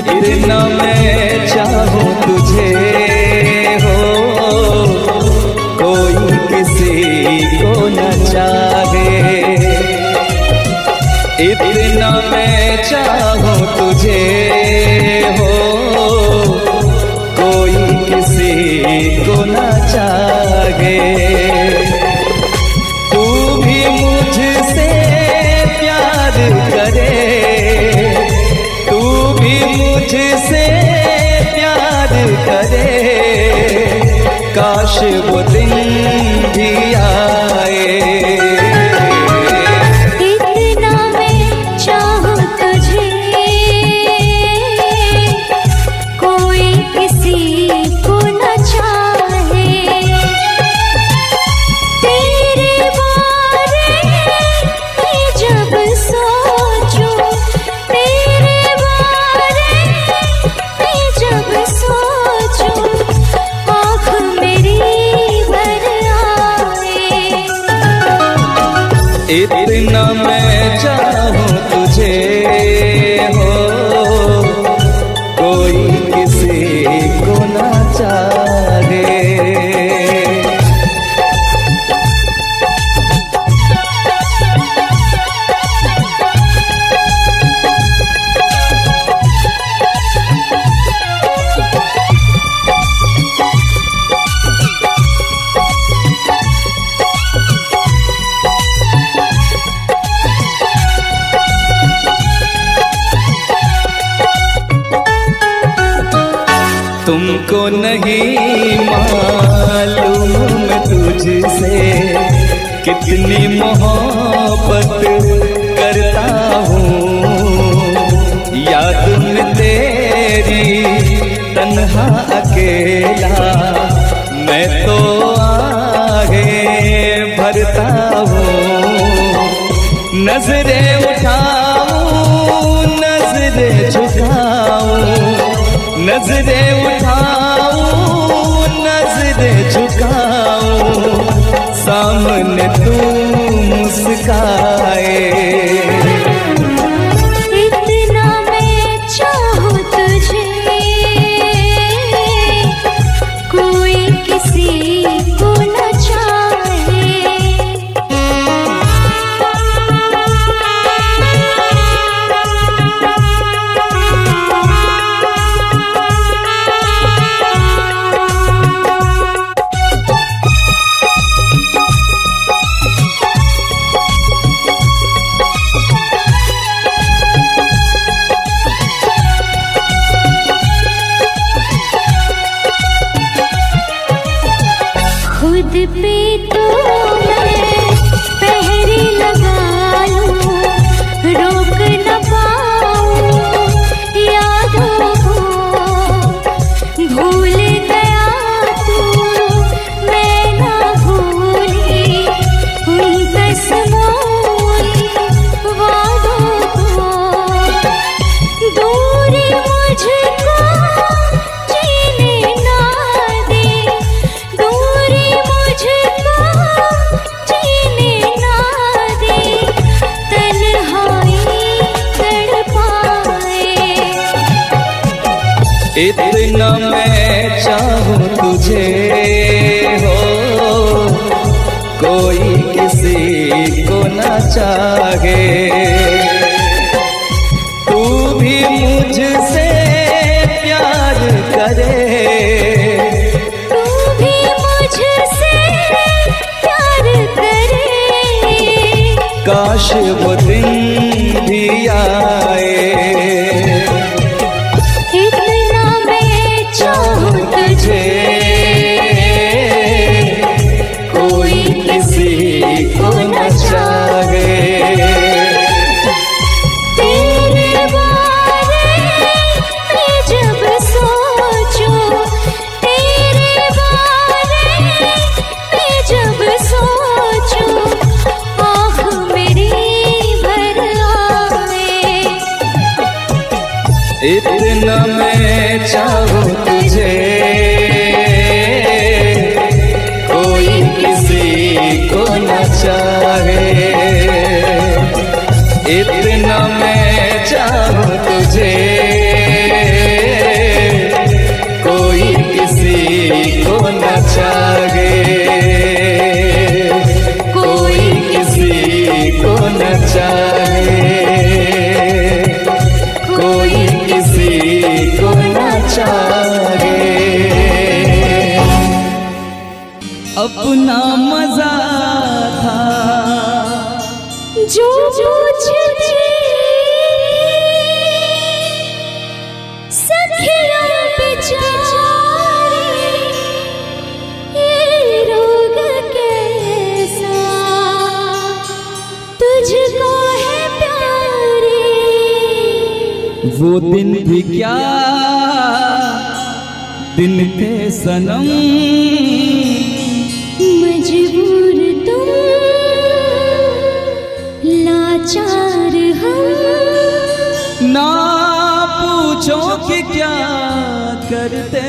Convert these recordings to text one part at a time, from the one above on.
इतना मैं चाहूं तुझे हो, कोई किसी को न चाहे। इतना मैं चाहूं तुझे हो, कोई किसी को न चाहे। तू भी मुझसे प्यार करे, तू भी मुझसे प्यार करे, काश वो दिन भी आए। इतना मैं चाहूं तुझे, कोई किसी को न चाहे। तेरे बारे में जब सोचूं, तेरे बारे में जब सोचूं, आँख मेरी भर आए। इतना मैं चाहूं तुझे हो, कोई किसी को न चाहे। तुमको नहीं मालूम मैं तुझसे कितनी मोहब्बत करता हूँ। याद में तेरी तन्हा अकेला मैं तो आगे भरता हूँ। नजरें उठाऊं, नजरें झुकाऊं, नजरें उठाऊं, नजरें झुकाऊं, सामने तू मुस्काए। इतना मैं चाहूं तुझे, कोई किसी को न चाहे। खुद पे तो मैं पहरे लगा लूं, रोक न पाऊं यादों को। भूल गया तू, मैं ना भूली उन कसमों वादों को। दूरी मुझको जीने ना दे, दूरी मुझको जीने ना दे, तन्हाई तड़पाए। इतना मैं चाहूं तुझे हो, कोई किसी को न चाहे। तू भी मुझसे प्यार करे, तू भी मुझसे प्यार करे, काश वो दिन भी आए। इतना मैं चाहूं तुझे, कोई किसी को न चाहे। तेरे बारे में जब सोचूं, तेरे बारे में जब सोचूं, आँख मेरी भर आए। इतना मैं चाहूं तुझे, कोई किसी को न चाहे। इतना मैं चाहूं तुझे, चाहे, कोई किसी को न चाहे। अपना मजा था जो मुझे सखियां बेचारी, ये रोग कैसा तुझको है प्यारी। वो दिन भी क्या दिन थे सनम, मजबूर तुम लाचार हम, ना पूछो कि क्या करते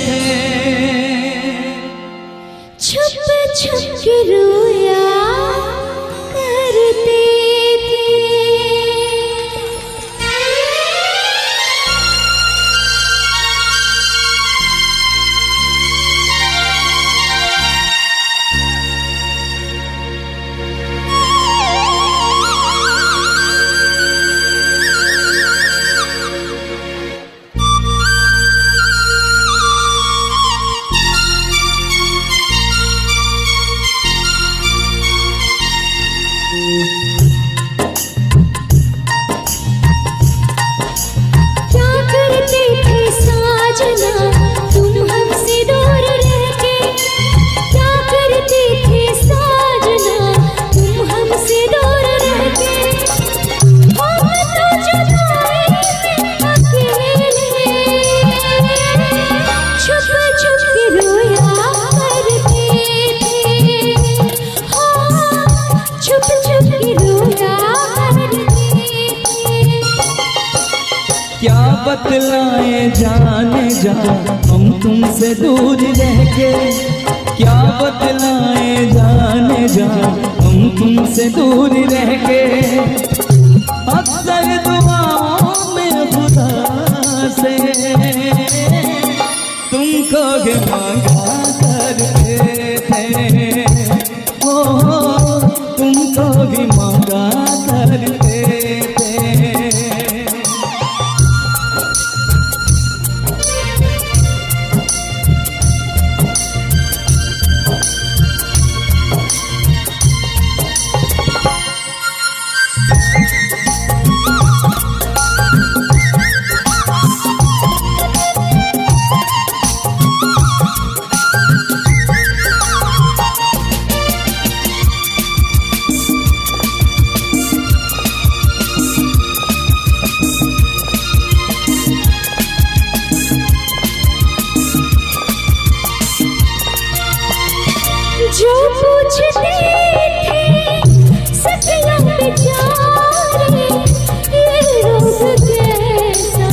थे, छुप छुप के रोया करते थे। क्या करते थे साजना तुम हमसे दूर रह के, क्या करते थे साजना तुम हमसे दूर रह के। हम तो जुदाई में अकेले छुप छुप के रोया करते थे, हाँ छुप छुप के रोया करते थे। क्या बतलाए जाने जा हम तुमसे दूर रह के, क्या बतलाए जाने जा हम तुमसे दूर रह के। अक्सर दुआओं में खुदा से तुमको भी मांगा करते थे, ओ तुमको भी मांगा करते थे। जो पूछते थे सखियां बेचारी, ये रोग कैसा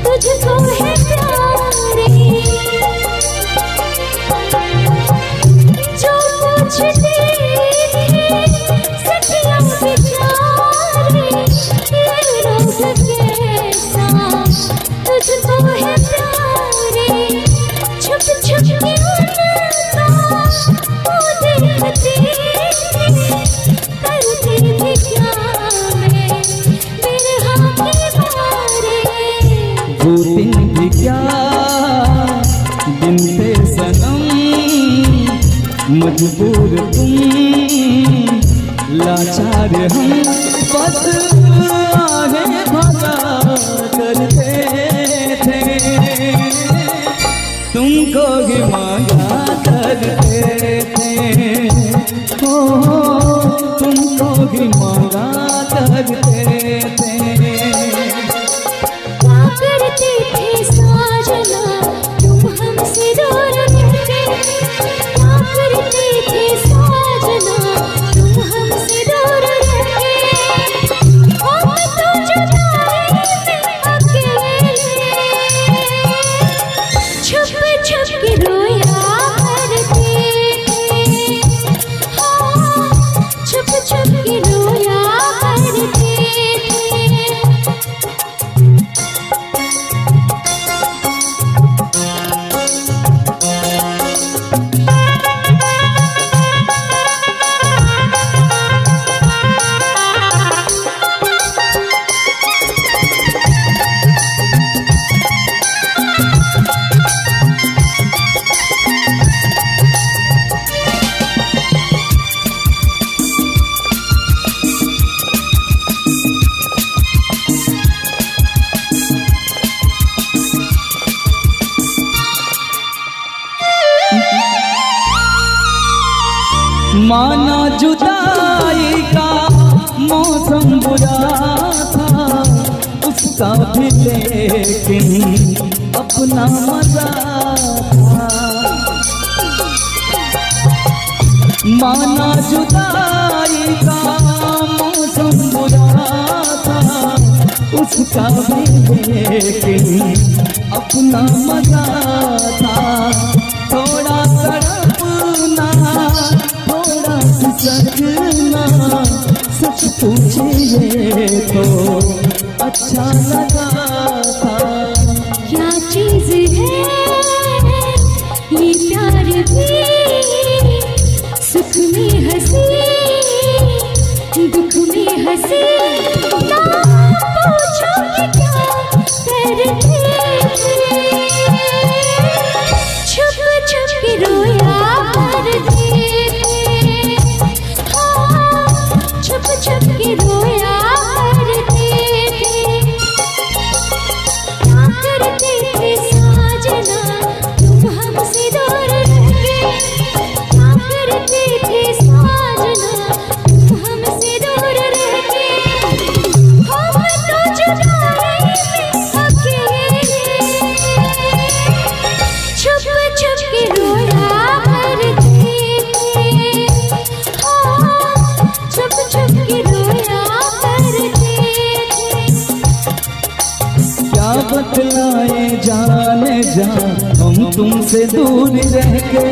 तुझको है प्यारी। जो पूछते थे सखियां बेचारी, ये रोग कैसा तुझको है प्यारी। छुप छुप के वो देखते करते थे क्या मैं बिरहा के मारे। वो दिन भी क्या दिन थे सनम, मजबूर तुम लाचार हम, बस आगे भागा करते थे, तुमको ही मांगा करते थे, ओ तुमको ही मांगा करते थे। क्या करते थे साजना तुम हमसे दूर रह के, क्या करते थे साजना तुम हमसे दूर रह के। हम तो जुदाई में अकेले छुप छुप के रोया करते थे, माना जुदाई का मौसम बुरा था, उसका भी लेकिन अपना मजा था। माना जुदाई का मौसम बुरा था, उसका भी लेकिन अपना मजा था। थोड़ा तड़पना, थोड़ा सिसकना, सच पूछिए तो अच्छा लगा था। क्या चीज है ये प्यार भी, सुख में हंसी दुख में हंसी। ना पूछो कि क्या करते थे, छुप छुप के रोया करते थे। हाँ, छुप छुप के रोया करते थे। क्या करते थे साजना तुम हमसे दूर रह के, क्या करते थे साजना तुम हमसे दूर रह के। हम तो जुदाई में अकेले, छुप छुप के रोया करते थे। हाँ, छुप छुप के रोया करते थे। क्या बतलाए जाने जा हम तुमसे दूर रह के,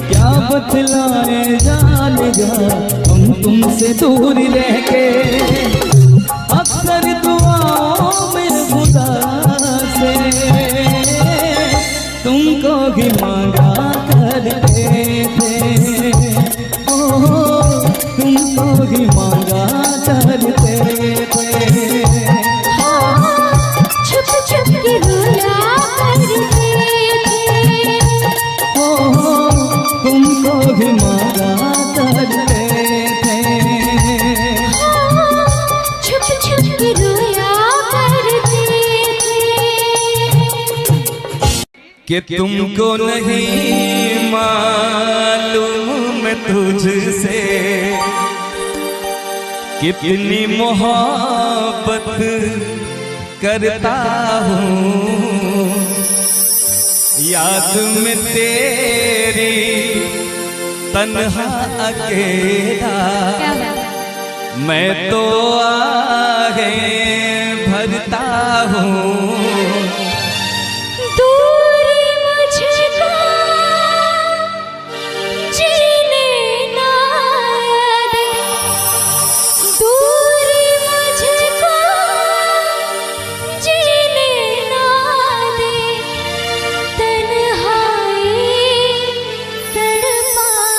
क्या बतलाए जाने जा हम तुमसे दूर रह के। अक्सर दुआओं में खुदा से तुमको ही मांगा करते थे, ओ तुमको ही मांगा करते थे। छुप छुप के रोया करते थे, तुमको भी मांगा करते थे। छुप छुप के रोया करते थे। कि तुमको नहीं मालूम मैं तुझसे कितनी मोहब्बत करता हूँ। याद में तेरी तन्हा अकेला मैं तो आगे भरता हूँ। दूरी मुझको जीने ना दे, दूरी मुझको जीने ना दे। तन्हाई तड़पाए,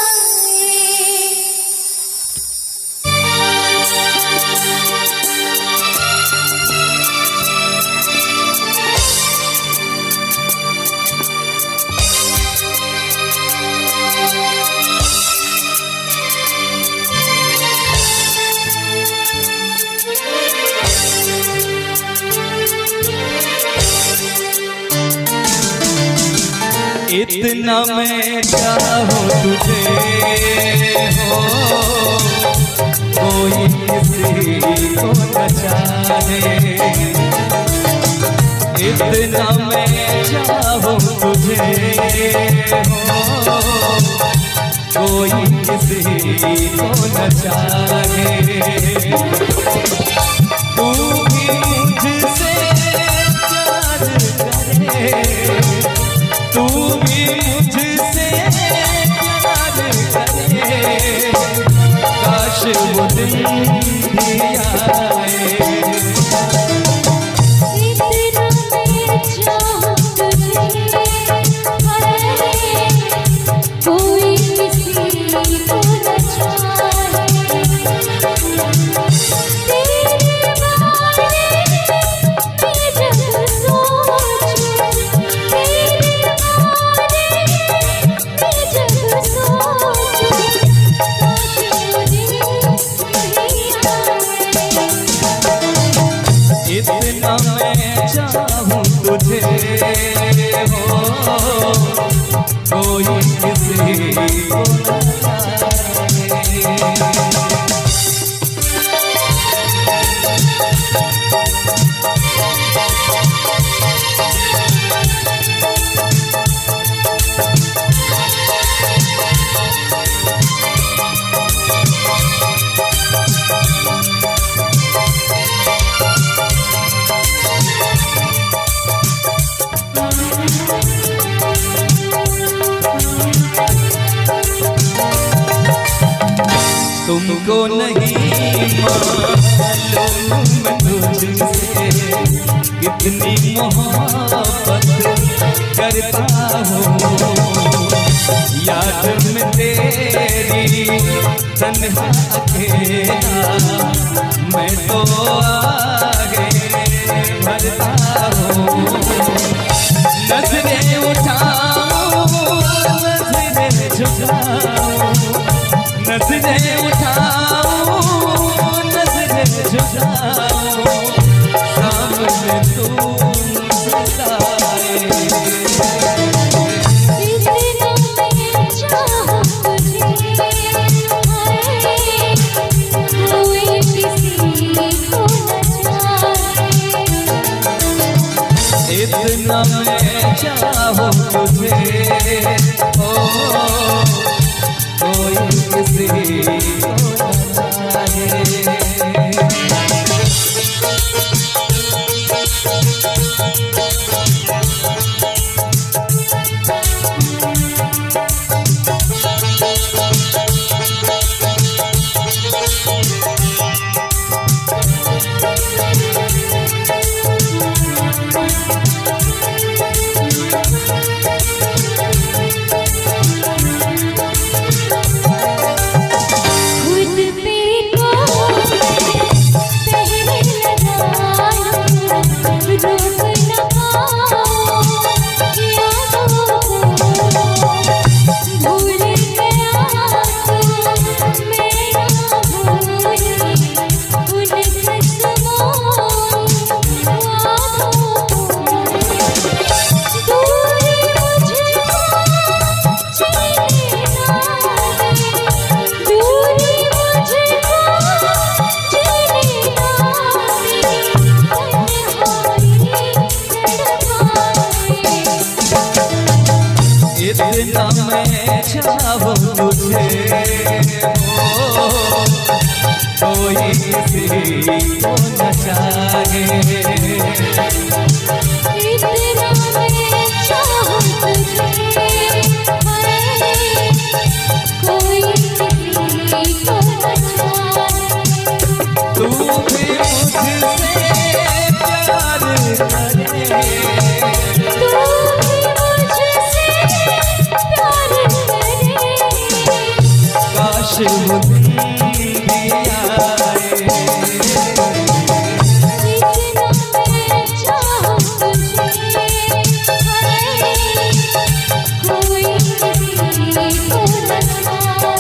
इतना मैं चाहूँ तुझे हो, कोई किसी को न चाहे। इतना मैं चाहूँ तुझे हो, कोई किसी को न चाहे। तू भी मुझसे प्यार करे, तू भी मुझसे प्यार करे, काश वो दिन भी आए। इतना मैं चाहूँ तुझे, कोई किसी को न चाहे। तेरे बारे में जब सोचूं, तेरे बारे में जब सोचूं, काश वो दिन भी आए। इतना मैं चाहूँ तुझे हो, कोई किसी को न चाहे। तुमको नहीं मालूम तुझसे कितनी मोहब्बत करता हूँ। याद में तेरी तन्हा अकेला मैं तो आगे बढ़ता हूँ। नजरें उठाऊं नजरें झुकाऊं, नजरें उठाऊं नजरें झुकाऊं, सामने तुम सताए। इतना मैं चाहूं तुझे ओ कोई किसी को न चाहे। इतना मैं चाहूं तुझे ओ कोई किसी को न चाहे। इतना मैं चाहूं तुझे कोई किसी को न चाहे। तू भी मुझसे प्यार करे, काश वो दिन भी आए। इतना मैं चाहूं तुझे कोई किसी को न चाहे।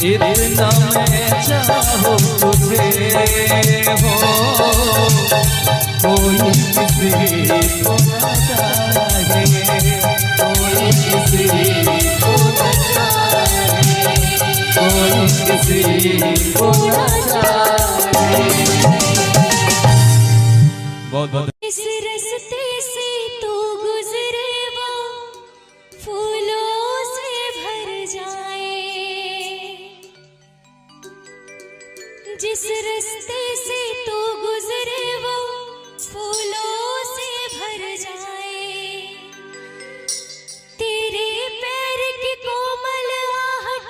इतना मैं चाहूं तुझे हो कोई किसी को न चाहे, कोई किसी को न चाहे, कोई किसी को न चाहे। बहुत बहुत इस रास्ते से तू गुजरे वो फूलों से भर जाए, जिस रास्ते से तू गुजरे वो फूलों से भर जाए। तेरे पैर की कोमल आहट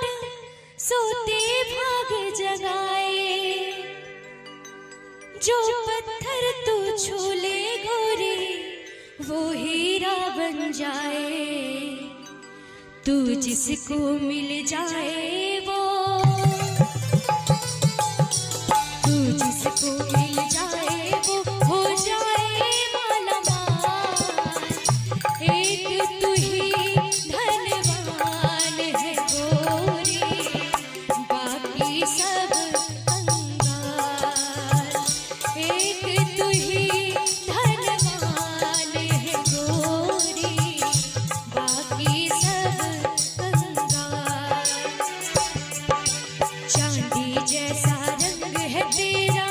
सोते भाग जगाए। जो पत्थर तू छू ले गोरी वो हीरा बन जाए। तू जिसको मिल जाए वो, तू जिसको मिल जाए वो हो जाए माला माल। एक तू ही धनवान है गोरी, बाकी सब कंगाल। एक तू ही धनवान है गोरी, बाकी सब कंगाल। चांदी जैसा रंग है तेरा,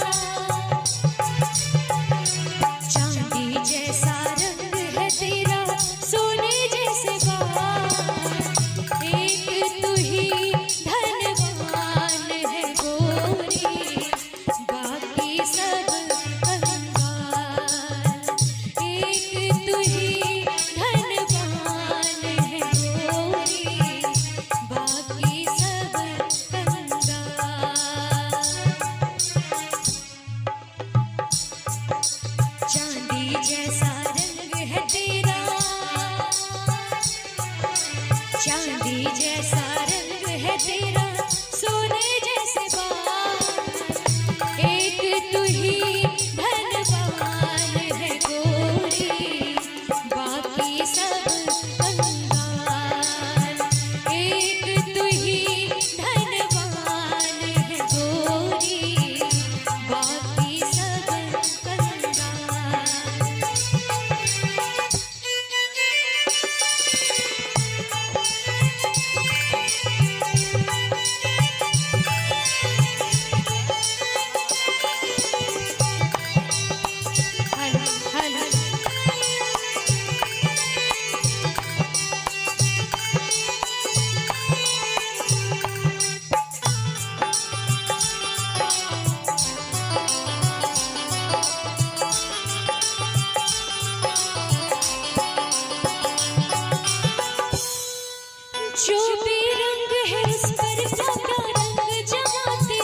है उस पर क्या क्या रंग जमाते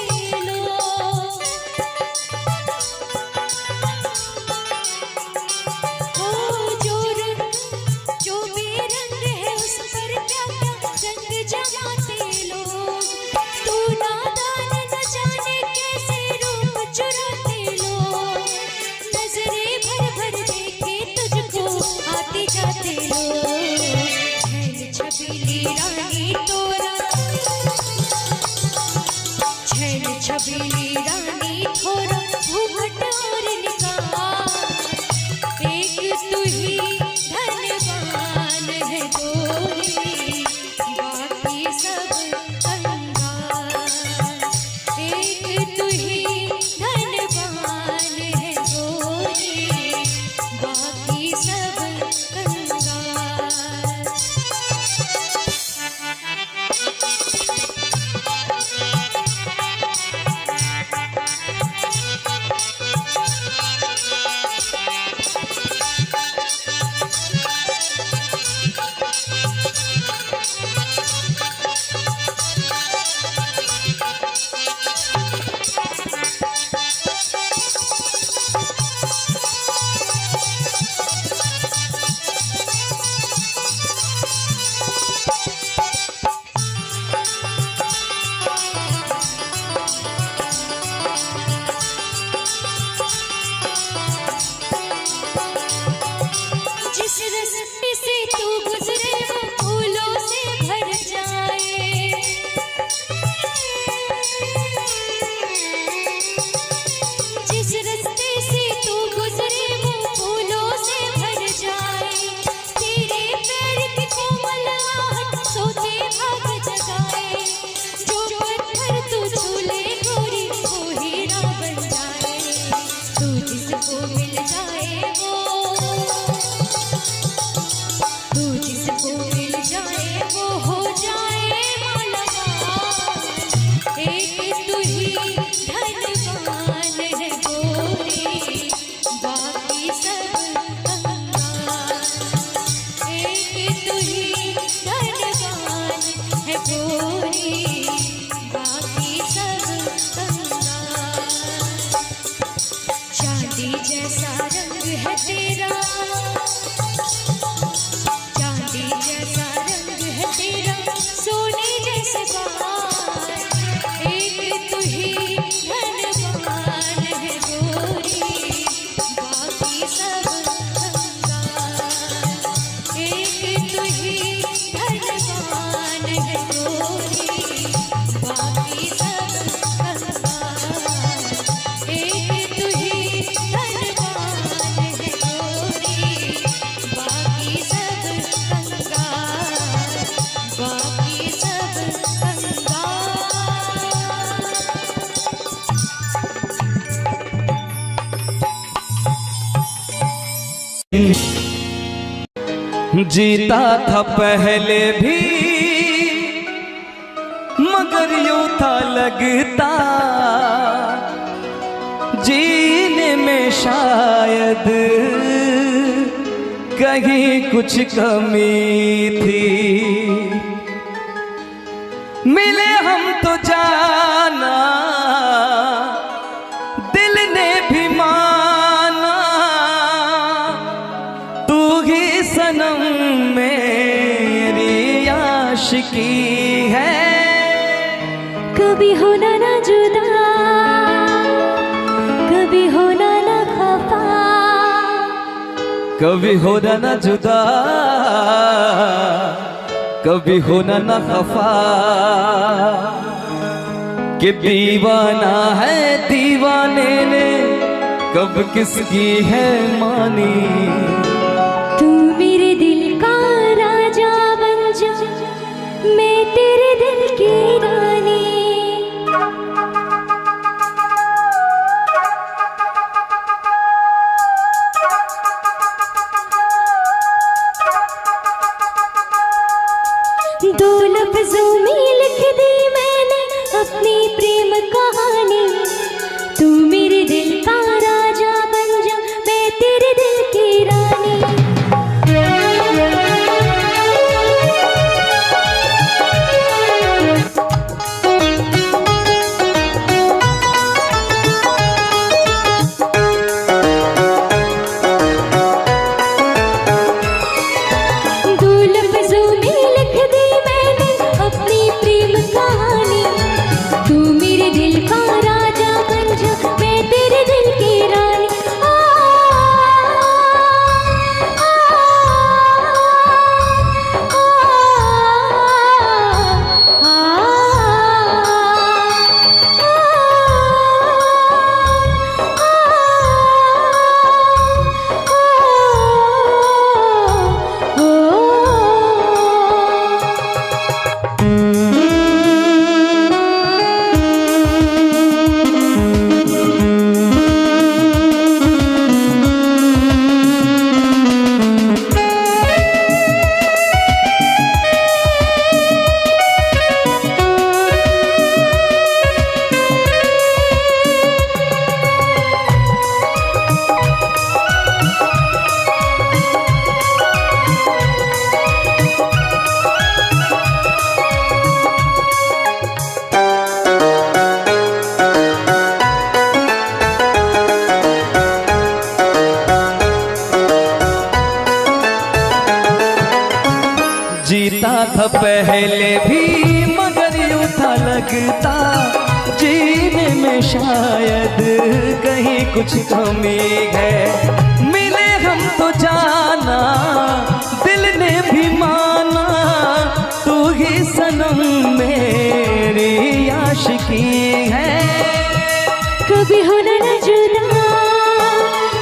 लोग। ओ जो बेरंग है उस पर क्या क्या रंग जमाते लोग। तू नादान न जाने कैसे रूप चुराते लोग। नजरे भर भर देखे तुझको आते जाते लोग। छैल छबीली रानी तोरा, छैल छबीली रानी थोड़ा घूंघट और निकाल। एक तू ही धनवान है गोरी, बाकी सब कंगाल। एक तू ही धनवान है गोरी, बाकी सब कंगाल। जिस रास्ते से तू गुजरे वो फूलों से भर जाए। जिस रास्ते से तू गुजरे वो फूलों से भर जाए। तेरे पैर की कोमल आहट सोते भाग जगाए। जो पत्थर तू छूले गोरी वो हीरा बन जाए। तू जिसको मिल जाए वो, तू जिसको मिल जाए वो हो जाए मालामाल। एक तू ही धनवान है गोरी, बाकी सब कंगाल। एक तू ही धनवान है गोरी, बाकी सब कंगाल। चांदी जैसा रंग है तेरा, चांदी जैसा रंग है तेरा, सोने जैसे बाल। एक तू ही धनवान है गोरी, बाकी सब कंगाल। एक तू ही धनवान है गोरी, बाकी सब कंगाल। एक तू ही धनवान है गोरी, बाकी सब कंगाल, बाकी सब कंगाल। जीता था पहले भी मगर यूं था लगता जीने में शायद कहीं कुछ कमी थी। मिले हम तो जाना दिल ने भी माना, तू ही सनम मेरी आशिकी है। कभी होना ना जुदा, कभी होना ना खफा। कभी होना ना जुदा, कभी होना ना खफा। कि दीवाना है दीवाने ने कब किसकी है मानी। तू मेरे दिल का राजा बन जा, मैं तेरे दिल की रानी। दो लफ्जों में लिख दी मैंने अपनी प्रेम कहानी। तू मेरे दिल का राजा बन जा, मैं तेरे दिल की रानी। था पहले भी मगर यूं था लगता जीने में शायद कहीं कुछ कमी है। मिले हम तो जाना दिल ने भी माना तू ही सनम मेरी आशिकी है। कभी होना न जुदा,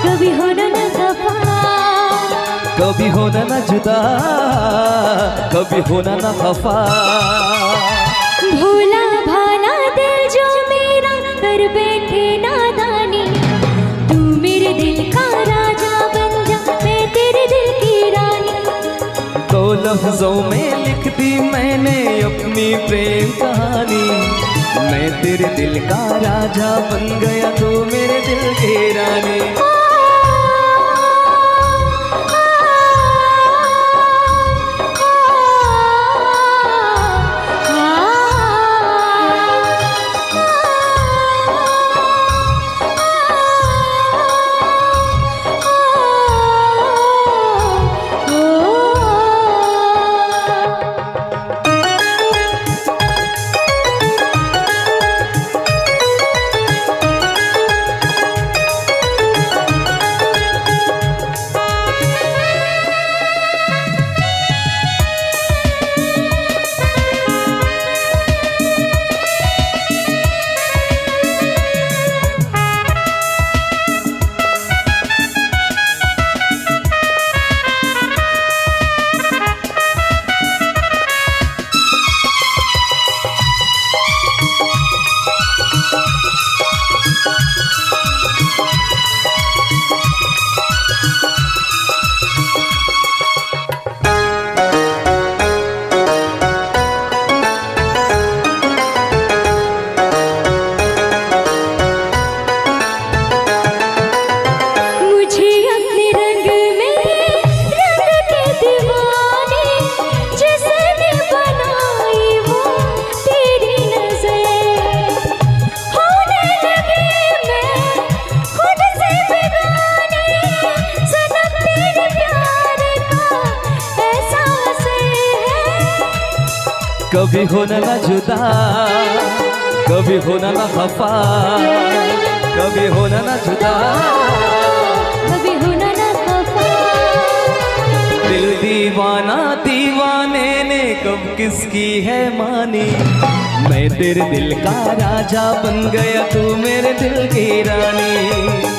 कभी होना न खफा, कभी होना न जुदा, कभी होना न खफा। भोला भाला दिल जो मेरा कर बैठे नादानी, तू मेरे दिल का राजा बन जा, मैं तेरे दिल की रानी। दो लफ्जों में लिख दी मैंने अपनी प्रेम कहानी, मैं तेरे दिल का राजा बन गया तू मेरे दिल की रानी। कभी होना न जुदा, कभी होना न खफा, कभी होना न जुदा, कभी होना न खफा। दिल दीवाना दीवाने ने कब किसकी है मानी, मैं तेरे दिल का राजा बन गया तू मेरे दिल की रानी।